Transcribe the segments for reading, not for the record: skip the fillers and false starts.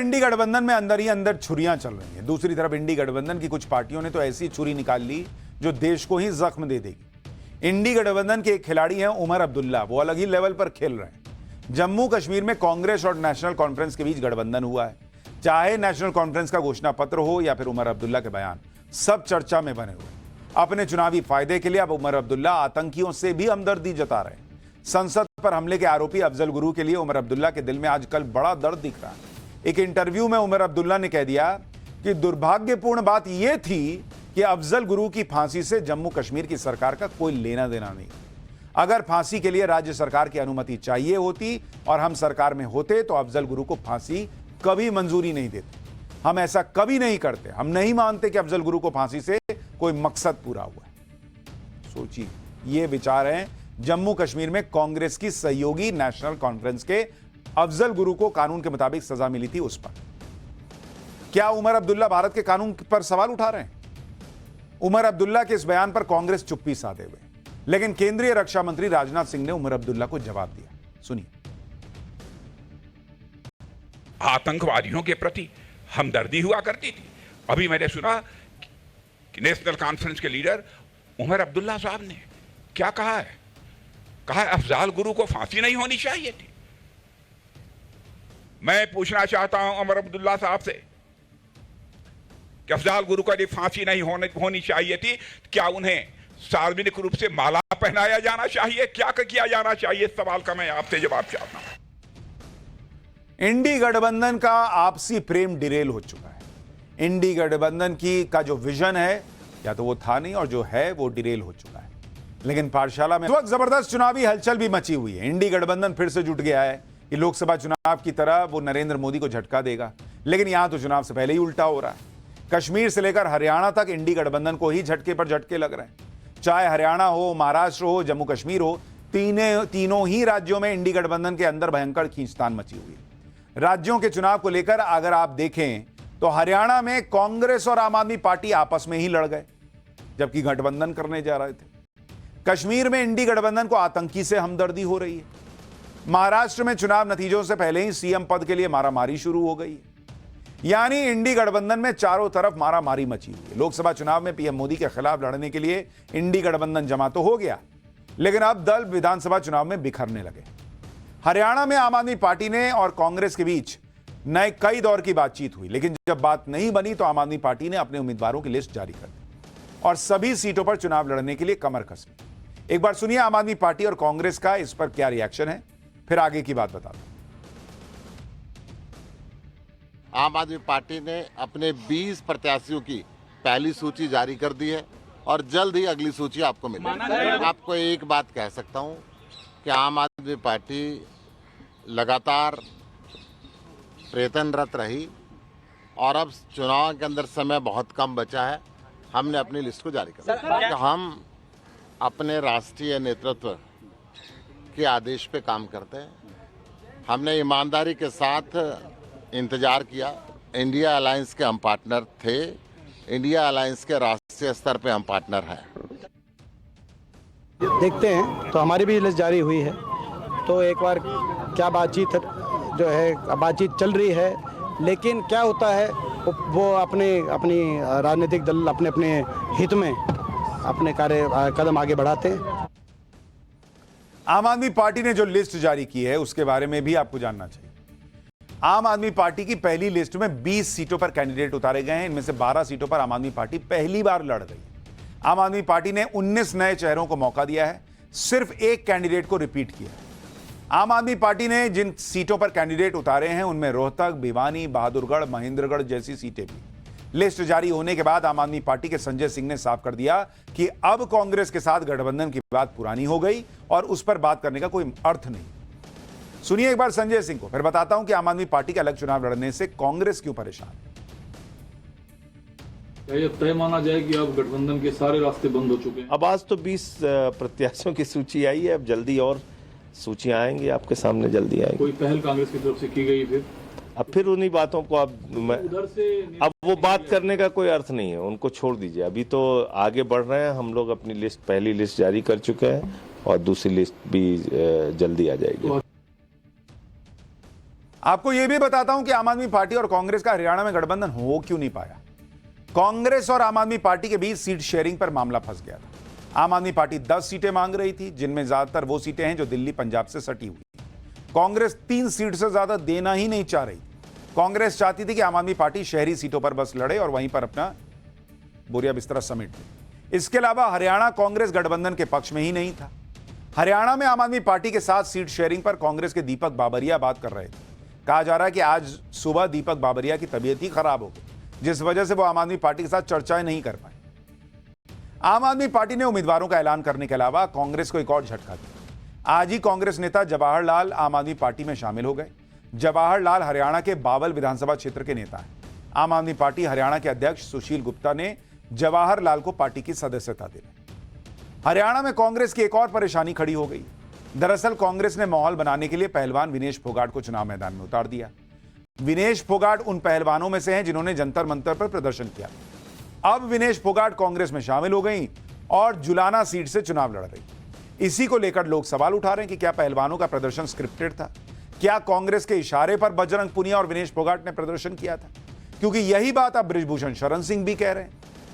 इंडी गठबंधन में अंदर ही अंदर छुरियां चल रही हैं, दूसरी तरफ इंडी गठबंधन की कुछ पार्टियों ने तो ऐसी छुरी निकाल ली जो देश को ही जख्म दे देगी। इंडी गठबंधन के एक खिलाड़ी हैं उमर अब्दुल्ला, वो अलग ही लेवल पर खेल रहे हैं। जम्मू कश्मीर में कांग्रेस और नेशनल कॉन्फ्रेंस के बीच गठबंधन हुआ है। चाहे नेशनल कॉन्फ्रेंस का घोषणा पत्र हो या फिर उमर अब्दुल्ला के बयान, सब चर्चा में बने हुए। अपने चुनावी फायदे के लिए अब उमर अब्दुल्ला आतंकियों से भी हमदर्दी जता रहे हैं। संसद पर हमले के आरोपी अफजल गुरु के लिए उमर अब्दुल्ला के दिल में आजकल बड़ा दर्द दिख रहा है। एक इंटरव्यू में उमर अब्दुल्ला ने कह दिया कि दुर्भाग्यपूर्ण बात यह थी कि अफजल गुरु की फांसी से जम्मू कश्मीर की सरकार का कोई लेना देना नहीं। अगर फांसी के लिए राज्य सरकार की अनुमति चाहिए होती और हम सरकार में होते तो अफजल गुरु को फांसी कभी मंजूरी नहीं देते। हम ऐसा कभी नहीं करते। हम नहीं मानते कि अफजल गुरु को फांसी से कोई मकसद पूरा हुआ है। सोचिए, ये विचार हैं जम्मू कश्मीर में कांग्रेस की सहयोगी नेशनल कॉन्फ्रेंस के। अफजल गुरु को कानून के मुताबिक सजा मिली थी उस पर। क्या उमर अब्दुल्ला भारत के कानून पर सवाल उठा रहे हैं? उमर अब्दुल्ला के इस बयान पर कांग्रेस चुप्पी साधे हुए, लेकिन केंद्रीय रक्षा मंत्री राजनाथ सिंह ने उमर अब्दुल्ला को जवाब दिया। सुनिए। आतंकवादियों के प्रति हमदर्दी हुआ करती थी। अभी मैंने सुना कि नेशनल कॉन्फ्रेंस के लीडर उमर अब्दुल्ला साहब ने क्या कहा है? कहा है अफजाल गुरु को फांसी नहीं होनी चाहिए थी। मैं पूछना चाहता हूं उमर अब्दुल्ला साहब से कि अफजाल गुरु को यदि फांसी नहीं होनी चाहिए थी, क्या उन्हें सार्वजनिक रूप से माला पहनाया जाना चाहिए? क्या किया जाना चाहिए? इस सवाल का मैं आपसे जवाब चाहता हूं। इंडी गठबंधन का आपसी प्रेम डिरेल हो चुका है। इंडी गठबंधन का जो विजन है, या तो वो था नहीं, और जो है वो डिरेल हो चुका है। लेकिन पाठशाला में इस वक्त जबरदस्त चुनावी हलचल भी मची हुई है। इंडी गठबंधन फिर से जुट गया है कि लोकसभा चुनाव की तरह वो नरेंद्र मोदी को झटका देगा, लेकिन यहां तो चुनाव से पहले ही उल्टा हो रहा है। कश्मीर से लेकर हरियाणा तक इंडी गठबंधन को ही झटके पर झटके लग रहे हैं। चाहे हरियाणा हो, महाराष्ट्र हो, जम्मू कश्मीर हो, तीनों ही राज्यों में इंडी गठबंधन के अंदर भयंकर खींचतान मची हुई है। राज्यों के चुनाव को लेकर अगर आप देखें तो हरियाणा में कांग्रेस और आम आदमी पार्टी आपस में ही लड़ गए, जबकि गठबंधन करने जा रहे थे। कश्मीर में इंडी गठबंधन को आतंकी से हमदर्दी हो रही है। महाराष्ट्र में चुनाव नतीजों से पहले ही सीएम पद के लिए मारामारी शुरू हो गई है। यानी इंडी गठबंधन में चारों तरफ मारामारी मची हुई है। लोकसभा चुनाव में पीएम मोदी के खिलाफ लड़ने के लिए इंडी गठबंधन जमा तो हो गया, लेकिन अब दल विधानसभा चुनाव में बिखरने लगे। हरियाणा में आम आदमी पार्टी ने और कांग्रेस के बीच नए कई दौर की बातचीत हुई, लेकिन जब बात नहीं बनी तो आम आदमी पार्टी ने अपने उम्मीदवारों की लिस्ट जारी कर दी और सभी सीटों पर चुनाव लड़ने के लिए कमर कस ली। एक बार सुनिए आम आदमी पार्टी और कांग्रेस का इस पर क्या रिएक्शन है, फिर आगे की बात बताता हूं। आम आदमी पार्टी ने अपने 20 प्रत्याशियों की पहली सूची जारी कर दी है और जल्द ही अगली सूची आपको मिलेगी। आपको एक बात कह सकता हूं कि आम आदमी पार्टी लगातार प्रयत्नरत रही और अब चुनाव के अंदर समय बहुत कम बचा है। हमने अपनी लिस्ट को जारी कर दिया। हम अपने राष्ट्रीय नेतृत्व के आदेश पे काम करते हैं। हमने ईमानदारी के साथ इंतजार किया। इंडिया अलायंस के हम पार्टनर थे, इंडिया अलायंस के राष्ट्रीय स्तर पे हम पार्टनर हैं। देखते हैं तो हमारी भी लिस्ट जारी हुई है, तो एक बार क्या बातचीत जो है, बातचीत चल रही है, लेकिन क्या होता है वो अपनी राजनीतिक दल अपने अपने हित में अपने कदम आगे बढ़ाते हैं। आम आदमी पार्टी ने जो लिस्ट जारी की है उसके बारे में भी आपको जानना चाहिए। आम आदमी पार्टी की पहली लिस्ट में 20 सीटों पर कैंडिडेट उतारे गए हैं। इनमें से 12 सीटों पर आम आदमी पार्टी पहली बार लड़ रही है। आम आदमी पार्टी ने 19 नए चेहरों को मौका दिया है, सिर्फ एक कैंडिडेट को रिपीट किया है। आम आदमी पार्टी ने जिन सीटों पर कैंडिडेट उतारे हैं उनमें रोहतक, भिवानी, बहादुरगढ़, महेंद्रगढ़ जैसी सीटें भी। लिस्ट जारी होने के बाद आम आदमी पार्टी के संजय सिंह ने साफ कर दिया कि अब कांग्रेस के साथ गठबंधन की बात पुरानी हो गई और उस पर बात करने का कोई अर्थ नहीं। सुनिए एक बार संजय सिंह को, फिर बताता हूं कि आम आदमी पार्टी के अलग चुनाव लड़ने से कांग्रेस क्यों परेशान है। क्या यह तय माना जाए कि अब गठबंधन के सारे रास्ते बंद हो चुके हैं? अब आज तो 20 प्रत्याशियों की सूची आई है, अब जल्दी और सूचियां आएंगी आपके सामने, जल्दी आएंगी। कोई पहल कांग्रेस की तरफ से की गई? फिर उन्हीं बातों को उधर से अब वो बात करने का कोई अर्थ नहीं है, उनको छोड़ दीजिए। अभी तो आगे बढ़ रहे हैं हम लोग। अपनी लिस्ट, पहली लिस्ट जारी कर चुके हैं और दूसरी लिस्ट भी जल्दी आ जाएगी। आपको यह भी बताता हूं कि आम आदमी पार्टी और कांग्रेस का हरियाणा में गठबंधन हो क्यों नहीं पाया। कांग्रेस और आम आदमी पार्टी के बीच सीट शेयरिंग पर मामला फंस गया था। आम आदमी पार्टी 10 सीटें मांग रही थी, जिनमें ज्यादातर वो सीटें हैं जो दिल्ली पंजाब से सटी हुई। कांग्रेस 3 सीट से ज्यादा देना ही नहीं चाह रही। कांग्रेस चाहती थी कि आम आदमी पार्टी शहरी सीटों पर बस लड़े और वहीं पर अपना बोरिया बिस्तरा समेट ले। इसके अलावा हरियाणा कांग्रेस गठबंधन के पक्ष में ही नहीं था। हरियाणा में आम आदमी पार्टी के साथ सीट शेयरिंग पर कांग्रेस के दीपक बाबरिया बात कर रहे थे। कहा जा रहा है कि आज सुबह दीपक बाबरिया की तबीयत ही खराब हो गई, जिस वजह से वो आम आदमी पार्टी के साथ चर्चाएं नहीं कर पाए। आम आदमी पार्टी ने उम्मीदवारों का ऐलान करने के अलावा कांग्रेस को एक और झटका दिया। आज ही कांग्रेस नेता जवाहर लाल आम आदमी पार्टी में शामिल हो गए। जवाहर लाल हरियाणा के बावल विधानसभा क्षेत्र के नेता हैं। आम आदमी पार्टी हरियाणा के अध्यक्ष सुशील गुप्ता ने जवाहर लाल को पार्टी की सदस्यता दी। हरियाणा में कांग्रेस की एक और परेशानी खड़ी हो गई। दरअसल कांग्रेस ने माहौल बनाने के लिए पहलवान विनेश फोगाट को चुनाव मैदान में उतार दिया। विनेश फोगाट उन पहलवानों में से हैं जिन्होंने जंतर मंतर पर प्रदर्शन किया। अब विनेश फोगाट कांग्रेस में शामिल हो गई और जुलाना सीट से चुनाव लड़ रही। इसी को लेकर लोग सवाल उठा रहे हैं कि क्या पहलवानों का प्रदर्शन स्क्रिप्टेड था? क्या कांग्रेस के इशारे पर बजरंग पुनिया और विनेश फोगाट ने प्रदर्शन किया था? क्योंकि यही बात अब बृजभूषण शरण सिंह भी कह रहे हैं।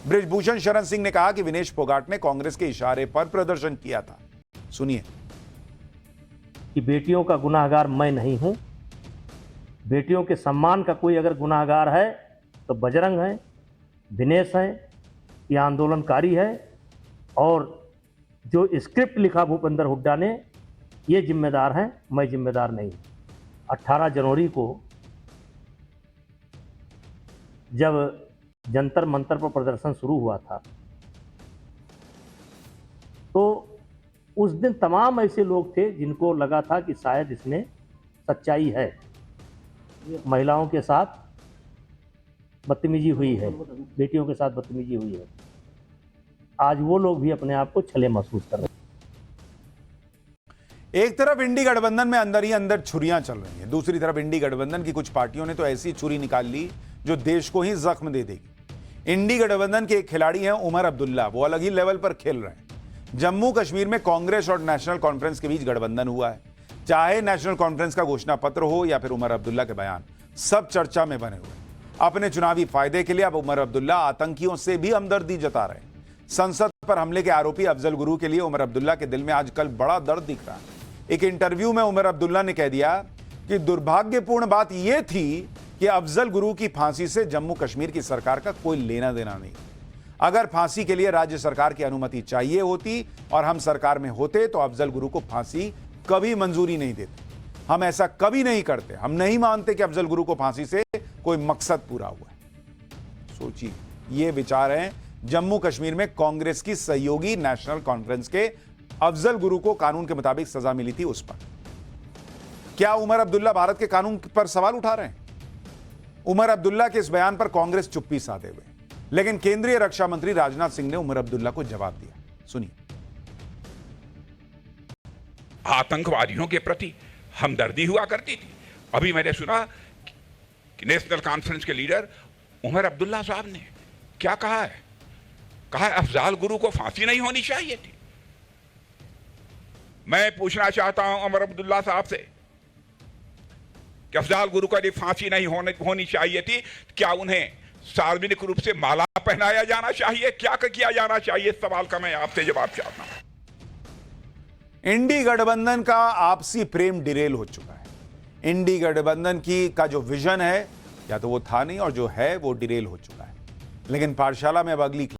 बृजभूषण शरण सिंह ने कहा कि विनेश फोगाट ने कांग्रेस के इशारे पर प्रदर्शन किया था। सुनिए। कि बेटियों का गुनाहगार मैं नहीं हूं। बेटियों के सम्मान का कोई अगर गुनाहगार है तो बजरंग है, दिनेश है, ये आंदोलनकारी है। और जो स्क्रिप्ट लिखा भूपेंद्र हुड्डा ने, ये जिम्मेदार हैं, मैं जिम्मेदार नहीं। 18 जनवरी को जब जंतर मंतर पर प्रदर्शन शुरू हुआ था तो उस दिन तमाम ऐसे लोग थे जिनको लगा था कि शायद इसमें सच्चाई है। महिलाओं के साथ बदतमीजी हुई है, बेटियों के साथ बदतमीजी हुई है। आज वो लोग भी अपने आप को छले महसूस कर रहे हैं। एक तरफ इंडी गठबंधन में अंदर ही अंदर छुरियां चल रही हैं, दूसरी तरफ इंडी गठबंधन की कुछ पार्टियों ने तो ऐसी छुरी निकाल ली जो देश को ही जख्म दे देगी। इंडी गठबंधन के एक खिलाड़ी हैं उमर अब्दुल्ला, वो अलग ही लेवल पर खेल रहे हैं। जम्मू कश्मीर में कांग्रेस और नेशनल कॉन्फ्रेंस के बीच गठबंधन हुआ है। चाहे नेशनल कॉन्फ्रेंस का घोषणा पत्र हो या फिर उमर अब्दुल्ला के बयान, सब चर्चा में बने हुए। अपने चुनावी फायदे के लिए अब उमर अब्दुल्ला आतंकियों से भी हमदर्दी जता रहे हैं। संसद पर हमले के आरोपी अफजल गुरु के लिए उमर अब्दुल्ला के दिल में आजकल बड़ा दर्द दिख रहा है। एक इंटरव्यू में उमर अब्दुल्ला ने कह दिया कि दुर्भाग्यपूर्ण बात यह थी कि अफजल गुरु की फांसी से जम्मू कश्मीर की सरकार का कोई लेना देना नहीं। अगर फांसी के लिए राज्य सरकार की अनुमति चाहिए होती और हम सरकार में होते तो अफजल गुरु को फांसी कभी मंजूरी नहीं देते। हम ऐसा कभी नहीं करते। हम नहीं मानते कि अफजल गुरु को फांसी से कोई मकसद पूरा हुआ है। सोचिए, ये विचार हैं जम्मू कश्मीर में कांग्रेस की सहयोगी नेशनल कॉन्फ्रेंस के अफजल गुरु को कानून के मुताबिक सजा मिली थी उस पर। क्या उमर अब्दुल्ला भारत के कानून पर सवाल उठा रहे हैं? उमर अब्दुल्ला के इस बयान पर कांग्रेस चुप्पी साधे हुए, लेकिन केंद्रीय रक्षा मंत्री राजनाथ सिंह ने उमर अब्दुल्ला को जवाब दिया। सुनिए। आतंकवादियों के प्रति हमदर्दी हुआ करती थी। अभी मैंने सुना कि नेशनल कॉन्फ्रेंस के लीडर उमर अब्दुल्ला साहब ने क्या कहा है? कहा है अफजाल गुरु को फांसी नहीं होनी चाहिए थी। मैं पूछना चाहता हूं उमर अब्दुल्ला साहब से कि अफजाल गुरु का फांसी नहीं होनी चाहिए थी, क्या उन्हें सार्वजनिक रूप से माला पहनाया जाना चाहिए? क्या किया जाना चाहिए? इस सवाल का मैं आपसे जवाब चाहता हूं। इंडी गठबंधन का आपसी प्रेम डिरेल हो चुका है। इंडी गठबंधन का जो विजन है, या तो वो था नहीं, और जो है वो डिरेल हो चुका है। लेकिन पाठशाला में अब अगली